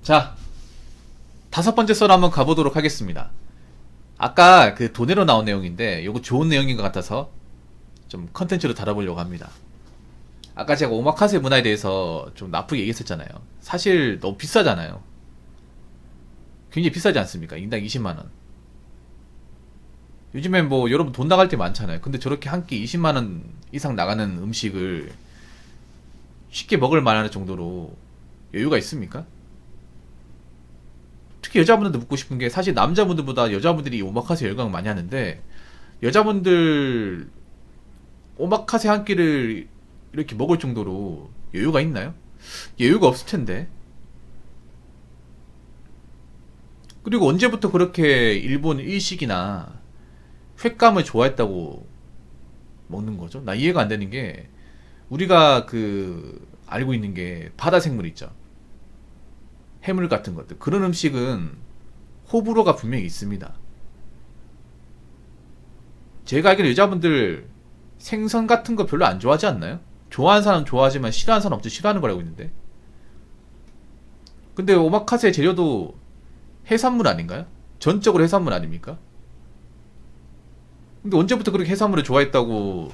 자, 다섯 번째 썰 한번 가보도록 하겠습니다. 아까 그 도네로 나온 내용인데 요거 좋은 내용인 것 같아서 좀 컨텐츠로 다뤄보려고 합니다. 아까 제가 오마카세 문화에 대해서 좀 나쁘게 얘기했었잖아요. 사실 너무 비싸잖아요. 굉장히 비싸지 않습니까? 인당 20만원. 요즘엔 뭐 여러분 돈 나갈 때 많잖아요. 근데 저렇게 한 끼 20만원 이상 나가는 음식을 쉽게 먹을 만한 정도로 여유가 있습니까? 특히 여자분들도 묻고 싶은 게, 사실 남자분들보다 여자분들이 오마카세 열광 많이 하는데, 여자분들 오마카세 한 끼를 이렇게 먹을 정도로 여유가 있나요? 여유가 없을 텐데. 그리고 언제부터 그렇게 일본 일식이나 횟감을 좋아했다고 먹는 거죠? 나 이해가 안 되는 게, 우리가 그 알고 있는 게 바다 생물 있죠. 해물 같은 것들. 그런 음식은 호불호가 분명히 있습니다. 제가 알기로 여자분들 생선 같은 거 별로 안 좋아하지 않나요? 좋아하는 사람 은 좋아하지만 싫어하는 사람 은 없지, 싫어하는 거라고 있는데. 근데 오마카세 재료도 해산물 아닌가요? 전적으로 해산물 아닙니까? 근데 언제부터 그렇게 해산물을 좋아했다고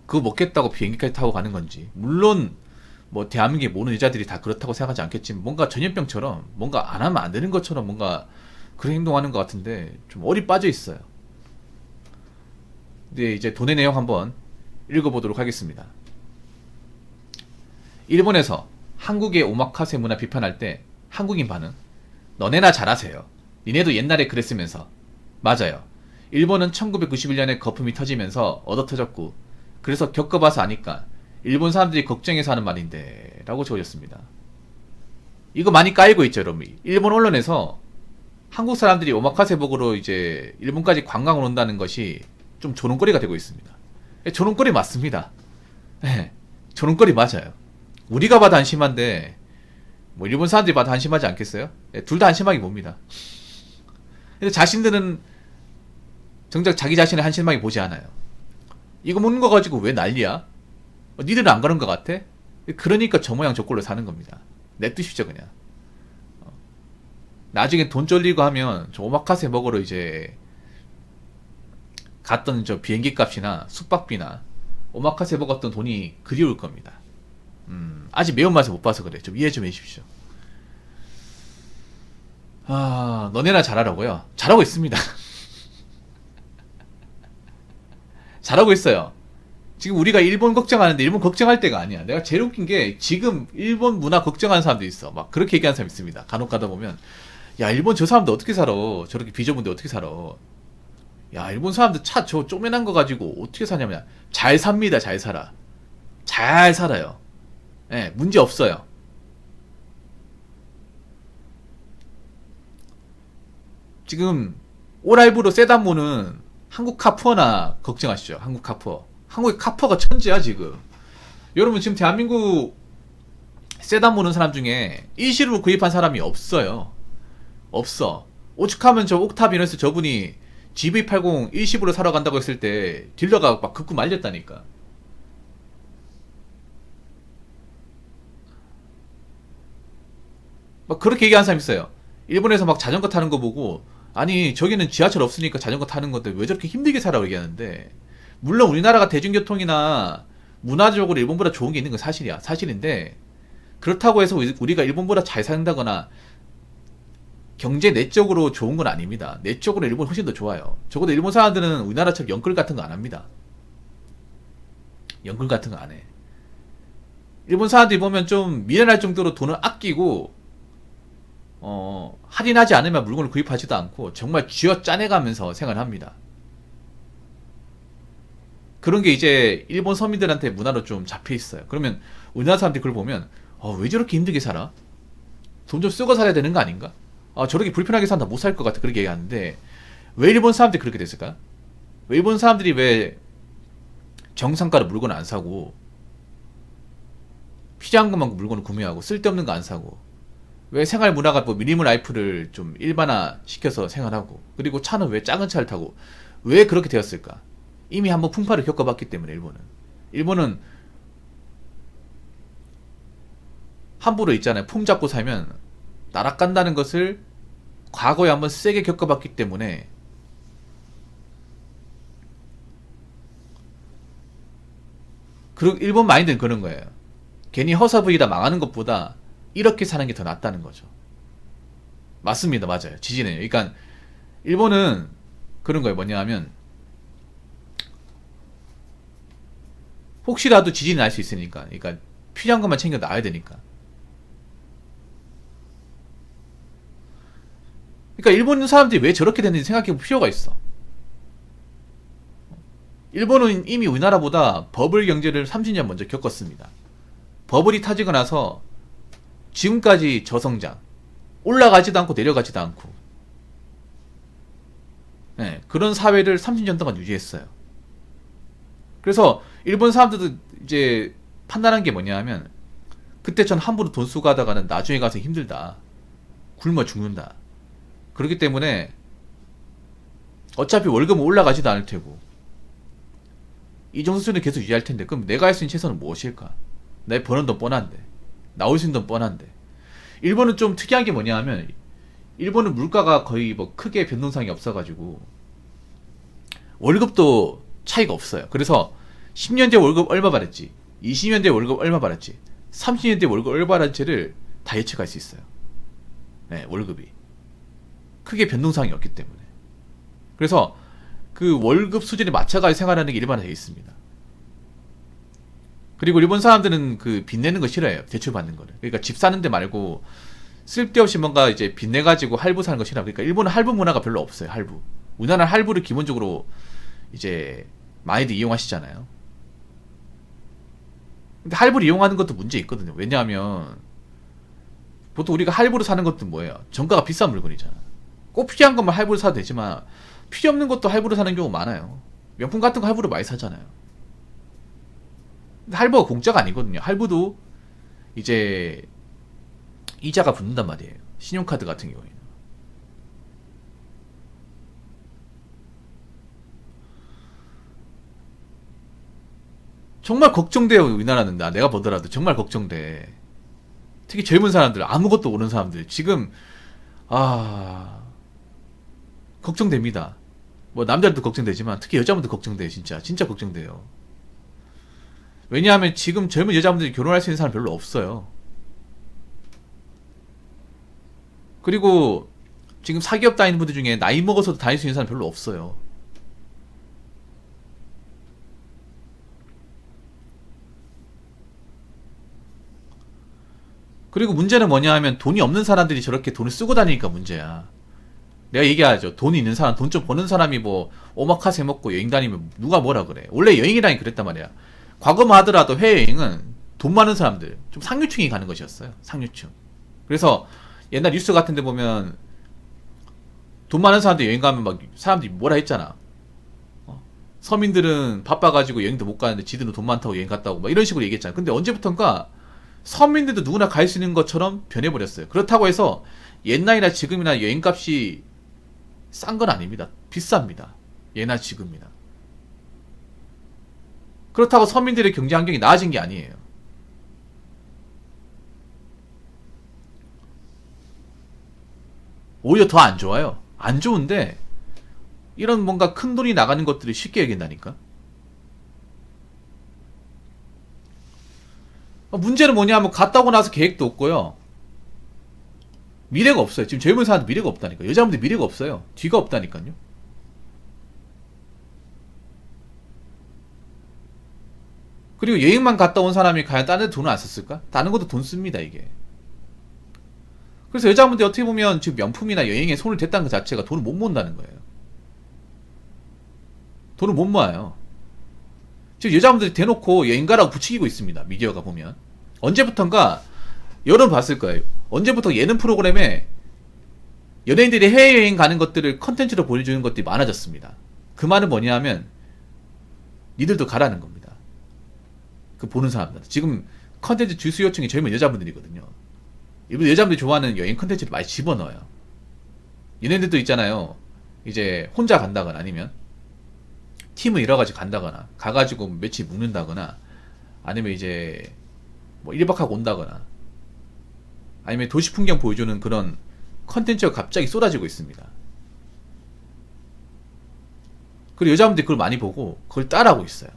그거 먹겠다고 비행기까지 타고 가는 건지. 물론 뭐 대한민국의 모든 여자들이 다 그렇다고 생각하지 않겠지만, 뭔가 전염병처럼 뭔가 안 하면 안 되는 것처럼 뭔가 그런 행동하는 것 같은데 좀 어리 빠져 있어요. 근데 이제 돈의 내용 한번 읽어보도록 하겠습니다. 일본에서 한국의 오마카세 문화 비판할 때 한국인 반응: 너네나 잘하세요. 니네도 옛날에 그랬으면서. 맞아요. 일본은 1991년에 거품이 터지면서 얻어터졌고, 그래서 겪어봐서 아니까 일본 사람들이 걱정해서 하는 말인데 라고 적어졌습니다. 이거 많이 까이고 있죠, 여러분. 일본 언론에서 한국 사람들이 오마카세 먹으러 이제 일본까지 관광을 온다는 것이 좀 조롱거리가 되고 있습니다. 조롱거리 맞습니다. 네, 조롱거리 맞아요. 우리가 봐도 한심한데 뭐 일본 사람들이 봐도 한심하지 않겠어요? 네, 둘 다 한심하게 봅니다. 근데 자신들은 정작 자기 자신을 한심하게 보지 않아요. 이거 먹는 거 가지고 왜 난리야? 니들은 안 그런 것 같아? 그러니까 저 모양 저 꼴로 사는 겁니다. 냅두십시오 그냥. 나중에 돈 쫄리고 하면 저 오마카세 먹으러 이제 갔던 저 비행기 값이나 숙박비나 오마카세 먹었던 돈이 그리울 겁니다. 아직 매운맛을 못 봐서 그래. 좀 이해 좀 해주십시오. 아, 너네나 잘하라고요? 잘하고 있습니다. 잘하고 있어요. 지금 우리가 일본 걱정하는데 일본 걱정할 때가 아니야. 내가 제일 웃긴 게, 지금 일본 문화 걱정하는 사람도 있어. 막 그렇게 얘기하는 사람 있습니다. 간혹 가다 보면, 야 일본 저 사람들 어떻게 살아? 저렇게 비좁은데 어떻게 살아? 야 일본 사람들 차 저 쪼매난 거 가지고 어떻게 사냐면, 잘 삽니다. 잘 살아. 잘 살아요. 예, 문제 없어요. 지금 오라이브로 세단모는 한국 카푸어나 걱정하시죠. 한국 카푸어. 한국의 카푸어가 천재야 지금. 여러분 지금 대한민국 세단 모는 사람 중에 일시로 구입한 사람이 없어요. 없어. 오죽하면 저 옥타비너스 저분이 GV80 일시불로 사러 간다고 했을 때 딜러가 막 극구 말렸다니까. 막 그렇게 얘기하는 사람 있어요. 일본에서 막 자전거 타는 거 보고, 아니 저기는 지하철 없으니까 자전거 타는 건데 왜 저렇게 힘들게 살아고 얘기하는데, 물론 우리나라가 대중교통이나 문화적으로 일본보다 좋은 게 있는 건 사실이야. 사실인데, 그렇다고 해서 우리가 일본보다 잘 산다거나 경제 내적으로 좋은 건 아닙니다. 내적으로 일본이 훨씬 더 좋아요. 적어도 일본 사람들은 우리나라처럼 연끌 같은 거 안 합니다. 연끌 같은 거 안 해. 일본 사람들이 보면 좀 미련할 정도로 돈을 아끼고, 할인하지 않으면 물건을 구입하지도 않고 정말 쥐어 짜내가면서 생활합니다. 그런 게 이제 일본 서민들한테 문화로 좀 잡혀 있어요. 그러면 우리나라 사람들이 그걸 보면, 왜 저렇게 힘들게 살아? 돈 좀 쓰고 살아야 되는 거 아닌가? 저렇게 불편하게 산다 못 살 것 같아. 그렇게 얘기하는데, 왜 일본 사람들이 그렇게 됐을까? 왜 일본 사람들이 왜 정상가로 물건을 안 사고, 필요한 것만 물건을 구매하고 쓸데없는 거 안 사고, 왜 생활 문화가 뭐 미니멀 라이프를 좀 일반화 시켜서 생활하고, 그리고 차는 왜 작은 차를 타고, 왜 그렇게 되었을까? 이미 한번 풍파를 겪어봤기 때문에. 일본은 함부로 있잖아요. 품 잡고 살면 날아간다는 것을 과거에 한번 세게 겪어봤기 때문에 그리고 일본 마인드는 그런 거예요. 괜히 허사부이다 망하는 것보다 이렇게 사는 게 더 낫다는 거죠. 맞습니다. 맞아요. 지지네요. 그러니까 일본은 그런 거예요. 뭐냐 하면 혹시라도 지진이 날 수 있으니까, 그러니까 필요한 것만 챙겨 놔야 되니까. 그러니까 일본 사람들이 왜 저렇게 됐는지 생각해 볼 필요가 있어. 일본은 이미 우리나라보다 버블 경제를 30년 먼저 겪었습니다. 버블이 터지고 나서 지금까지 저성장, 올라가지도 않고 내려가지도 않고, 네, 그런 사회를 30년 동안 유지했어요. 그래서 일본 사람들도 이제 판단한 게 뭐냐 하면, 그때 전 함부로 돈 쓰고 하다가는 나중에 가서 힘들다, 굶어 죽는다. 그렇기 때문에 어차피 월급은 올라가지도 않을 테고 이 정도 수준을 계속 유지할 텐데, 그럼 내가 할 수 있는 최선은 무엇일까? 내 버는 돈 뻔한데, 나올 수 있는 돈 뻔한데. 일본은 좀 특이한 게 뭐냐 하면, 일본은 물가가 거의 뭐 크게 변동상이 없어가지고 월급도 차이가 없어요. 그래서 10년 뒤에 월급 얼마 받았지, 20년 뒤에 월급 얼마 받았지, 30년 뒤에 월급 얼마 받았지를 다 예측할 수 있어요. 네, 월급이 크게 변동상이 없기 때문에. 그래서 그 월급 수준에 맞춰가지고 생활하는 게 일반화되어 있습니다. 그리고 일본 사람들은 그 빚내는 거 싫어해요. 대출 받는 거를. 그러니까 집 사는 데 말고 쓸데없이 뭔가 이제 빚내가지고 할부 사는 거 싫어요. 그러니까 일본은 할부 문화가 별로 없어요. 할부. 우리나라는 할부를 기본적으로 이제 많이들 이용하시잖아요. 근데 할부를 이용하는 것도 문제 있거든요. 왜냐하면 보통 우리가 할부로 사는 것도 뭐예요? 정가가 비싼 물건이잖아. 꼭 필요한 것만 할부로 사도 되지만 필요 없는 것도 할부로 사는 경우 많아요. 명품 같은 거 할부로 많이 사잖아요. 근데 할부가 공짜가 아니거든요. 할부도 이제 이자가 붙는단 말이에요. 신용카드 같은 경우에는. 정말 걱정돼요. 우리나라는. 내가 보더라도 정말 걱정돼. 특히 젊은 사람들, 아무것도 모르는 사람들 지금 걱정됩니다. 뭐 남자들도 걱정되지만 특히 여자분들 걱정돼요. 진짜 걱정돼요. 왜냐하면 지금 젊은 여자분들이 결혼할 수 있는 사람 별로 없어요. 그리고 지금 사기업 다니는 분들 중에 나이 먹어서도 다닐 수 있는 사람 별로 없어요. 그리고 문제는 뭐냐 하면 돈이 없는 사람들이 저렇게 돈을 쓰고 다니니까 문제야. 내가 얘기하죠. 돈이 있는 사람, 돈 좀 버는 사람이 뭐 오마카세 먹고 여행 다니면 누가 뭐라 그래. 원래 여행이라니 그랬단 말이야. 과거만 하더라도 해외여행은 돈 많은 사람들, 좀 상류층이 가는 것이었어요. 상류층. 그래서 옛날 뉴스 같은 데 보면 돈 많은 사람들 여행 가면 막 사람들이 뭐라 했잖아. 서민들은 바빠가지고 여행도 못 가는데 지들은 돈 많다고 여행 갔다 오고 막 이런 식으로 얘기했잖아. 근데 언제부턴가 서민들도 누구나 갈 수 있는 것처럼 변해버렸어요. 그렇다고 해서 옛날이나 지금이나 여행값이 싼 건 아닙니다. 비쌉니다. 예나 지금이나. 그렇다고 서민들의 경제 환경이 나아진 게 아니에요. 오히려 더 안 좋아요. 안 좋은데 이런 뭔가 큰 돈이 나가는 것들이 쉽게 여긴다니까. 문제는 뭐냐면 갔다 오고 나서 계획도 없고요. 미래가 없어요. 지금 젊은 사람들 미래가 없다니까. 여자분들 미래가 없어요. 뒤가 없다니까요. 그리고 여행만 갔다 온 사람이 과연 다른 데 돈을 안 썼을까? 다른 것도 돈 씁니다, 이게. 그래서 여자분들이 어떻게 보면 지금 명품이나 여행에 손을 댔다는 것 자체가 돈을 못 모은다는 거예요. 돈을 못 모아요. 지금 여자분들이 대놓고 여행 가라고 부추기고 있습니다. 미디어가 보면. 언제부턴가 여러분 봤을 거예요. 언제부터 예능 프로그램에 연예인들이 해외여행 가는 것들을 컨텐츠로 보여주는 것들이 많아졌습니다. 그 말은 뭐냐 하면 니들도 가라는 겁니다. 그 보는 사람들. 지금 컨텐츠 주수 요청이 젊은 여자분들이거든요. 일부 여자분들이 좋아하는 여행 컨텐츠를 많이 집어넣어요. 연예인들도 있잖아요. 이제 혼자 간다거나 아니면 팀을 이뤄가지고 간다거나 가가지고 며칠 묵는다거나 아니면 이제 뭐 1박 하고 온다거나 아니면 도시 풍경 보여주는 그런 컨텐츠가 갑자기 쏟아지고 있습니다. 그리고 여자분들이 그걸 많이 보고 그걸 따라하고 있어요.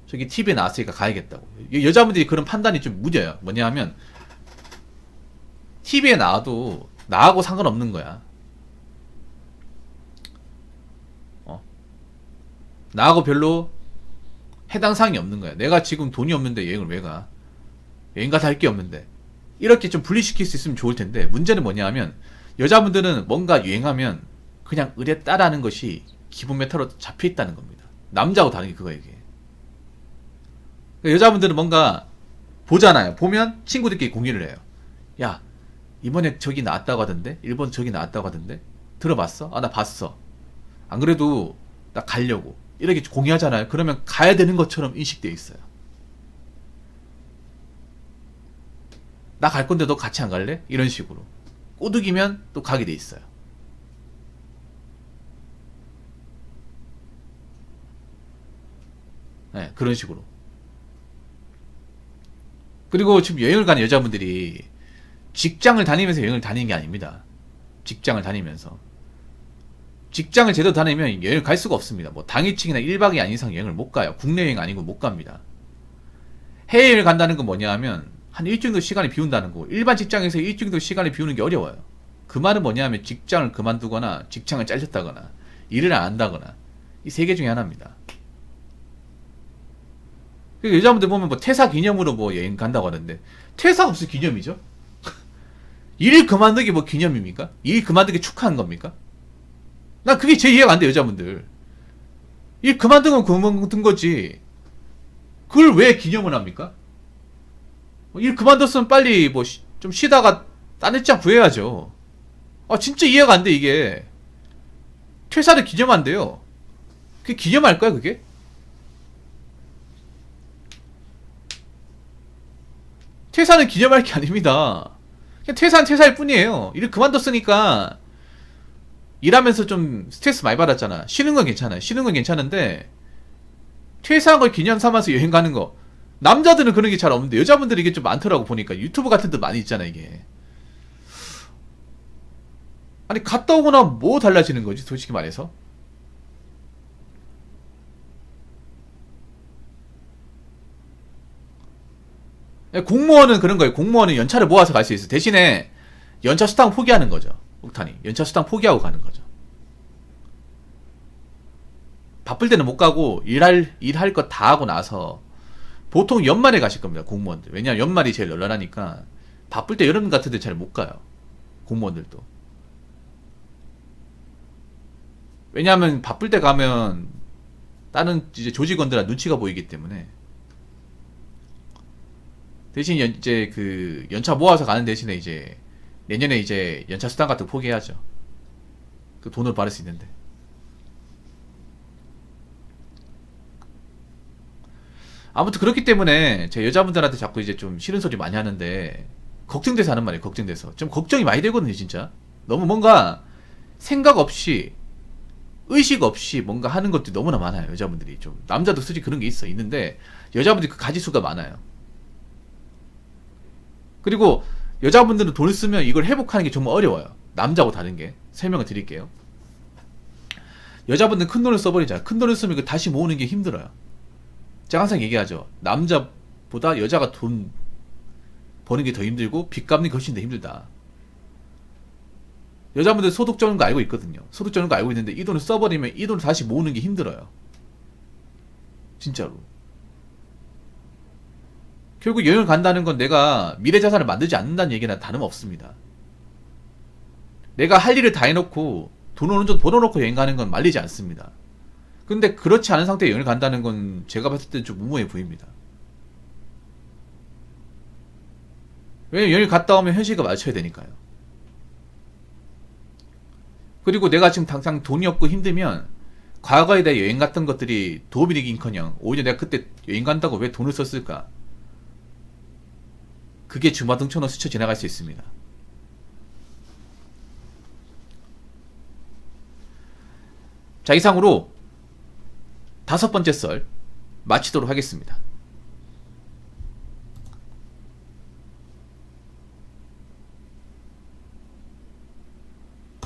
저기 TV에 나왔으니까 가야겠다고. 여자분들이 그런 판단이 좀 무뎌요. 뭐냐 하면 TV에 나와도 나하고 상관없는 거야. 나하고 별로 해당 사항이 없는 거야. 내가 지금 돈이 없는데 여행을 왜 가? 여행 가서 할 게 없는데. 이렇게 좀 분리시킬 수 있으면 좋을 텐데, 문제는 뭐냐 하면 여자분들은 뭔가 유행하면 그냥 의뢰 따라하는 것이 기본 메타로 잡혀 있다는 겁니다. 남자하고 다른 게 그거예요, 이게. 여자분들은 뭔가 보잖아요. 보면 친구들끼리 공유를 해요. 야, 이번에 저기 나왔다고 하던데? 일본 저기 나왔다고 하던데? 들어봤어? 아, 나 봤어. 안 그래도 나 가려고. 이렇게 공유하잖아요. 그러면 가야 되는 것처럼 인식되어 있어요. 나 갈 건데 너 같이 안 갈래? 이런 식으로. 꼬드기면 또 가게 돼 있어요. 네, 그런 식으로. 그리고 지금 여행을 가는 여자분들이 직장을 다니면서 여행을 다니는 게 아닙니다. 직장을 다니면서. 직장을 제대로 다니면 여행을 갈 수가 없습니다. 뭐 당일치기나 1박이 아닌 이상 여행을 못 가요. 국내 여행 아니고 못 갑니다. 해외여행을 간다는 건 뭐냐 하면 한 일주일 정도 시간을 비운다는 거고, 일반 직장에서 일주일 정도 시간을 비우는 게 어려워요. 그 말은 뭐냐 하면 직장을 그만두거나 직장을 잘렸다거나 일을 안 한다거나, 이 세 개 중에 하나입니다. 여자분들 보면 뭐 퇴사 기념으로 뭐 여행 간다고 하는데, 퇴사가 무슨 기념이죠? 일 그만두기 뭐 기념입니까? 일 그만두기 축하한 겁니까? 난 그게 제일 이해가 안 돼, 여자분들. 일 그만둔 건 그만둔 거지. 그걸 왜 기념을 합니까? 일 그만뒀으면 빨리 뭐 좀 쉬다가 딴 일장 구해야죠. 아, 진짜 이해가 안 돼, 이게. 퇴사를 기념한대요. 그게 기념할까요, 그게? 퇴사는 기념할 게 아닙니다. 그냥 퇴사는 퇴사일 뿐이에요. 일을 그만뒀으니까 일하면서 좀 스트레스 많이 받았잖아. 쉬는 건 괜찮아요. 쉬는 건 괜찮은데 퇴사한 걸 기념 삼아서 여행 가는 거, 남자들은 그런 게 잘 없는데 여자분들이 이게 좀 많더라고. 보니까 유튜브 같은 데 많이 있잖아, 이게. 아니, 갔다 오거나 뭐 달라지는 거지, 솔직히 말해서? 공무원은 그런 거예요. 공무원은 연차를 모아서 갈 수 있어. 대신에 연차 수당 포기하는 거죠. 옥탄이 연차 수당 포기하고 가는 거죠. 바쁠 때는 못 가고 일할 거 다 하고 나서 보통 연말에 가실 겁니다, 공무원들. 왜냐면 연말이 제일 널널하니까. 바쁠 때 여름 같은 데 잘 못 가요, 공무원들도. 왜냐하면 바쁠 때 가면 다른 이제 조직원들한테 눈치가 보이기 때문에. 대신 이제 그 연차 모아서 가는 대신에 이제 내년에 이제 연차 수당 같은 거 포기해야죠. 그 돈을 받을 수 있는데. 아무튼 그렇기 때문에 제 여자분들한테 자꾸 이제 좀 싫은 소리 많이 하는데, 걱정돼서 하는 말이에요. 걱정돼서. 좀 걱정이 많이 되거든요, 진짜. 너무 뭔가 생각 없이, 의식 없이 뭔가 하는 것들이 너무나 많아요, 여자분들이. 좀 남자도 솔직히 그런 게 있는데 여자분들이 그 가지수가 많아요. 그리고 여자분들은 돈을 쓰면 이걸 회복하는 게 정말 어려워요. 남자하고 다른 게. 설명을 드릴게요. 여자분들은 큰 돈을 써버리잖아요. 큰 돈을 쓰면 다시 모으는 게 힘들어요. 제가 항상 얘기하죠. 남자보다 여자가 돈 버는 게 더 힘들고 빚 갚는 게 훨씬 더 힘들다. 여자분들 소득 적는 거 알고 있거든요. 소득 적는 거 알고 있는데 이 돈을 써버리면 이 돈을 다시 모으는 게 힘들어요. 진짜로. 결국 여행을 간다는 건 내가 미래 자산을 만들지 않는다는 얘기나 다름없습니다. 내가 할 일을 다 해놓고 돈 어느 정도 벌어놓고 여행 가는 건 말리지 않습니다. 근데 그렇지 않은 상태에 여행을 간다는 건 제가 봤을 때는 좀 무모해 보입니다. 왜냐면 여행을 갔다 오면 현실과 맞춰야 되니까요. 그리고 내가 지금 당장 돈이 없고 힘들면 과거에 내가 여행 갔던 것들이 도움이 되긴커녕 오히려 내가 그때 여행 간다고 왜 돈을 썼을까? 그게 주마등처럼 스쳐 지나갈 수 있습니다. 자, 이상으로 5번째 썰 마치도록 하겠습니다.